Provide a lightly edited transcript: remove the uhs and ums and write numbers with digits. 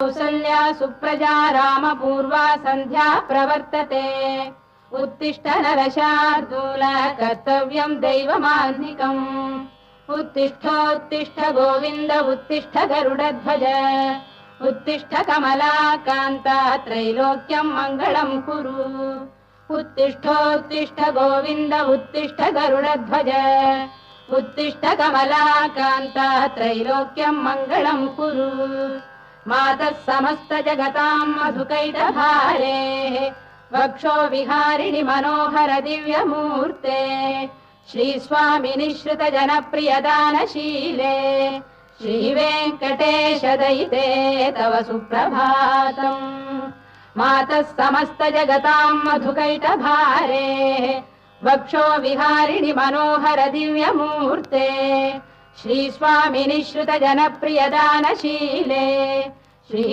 कौसल्या सुप्रजा रामपूर्वा सन्ध्या प्रवर्तते उत्तिष्ठ नरशार्दूल कर्तव्यं दैवमान्निकम् उत्तिष्ठोत्तिष्ठ गोविन्द उत्तिष्ठ गरुडध्वज उत्तिष्ठ कमलाकान्ता त्रैलोक्यं मङ्गलं कुरु उत्तिष्ठोत्तिष्ठ गोविन्द उत्तिष्ठ गरुडध्वज उत्तिष्ठ कमलाकान्ता त्रैलोक्यं मङ्गलं कुरु मातः समस्त जगतां मधुकैटभारे वक्षो विहारिणि मनोहर दिव्यमूर्ते श्रीस्वामिनि श्रुत जनप्रियदानशीले श्रीवेङ्कटेश दयिते तव सुप्रभातम् मातः समस्त जगतां मधुकैटभारे वक्षो विहारिणि मनोहर दिव्यमूर्ते श्रीस्वामिनि श्रुत जनप्रियदानशीले श्री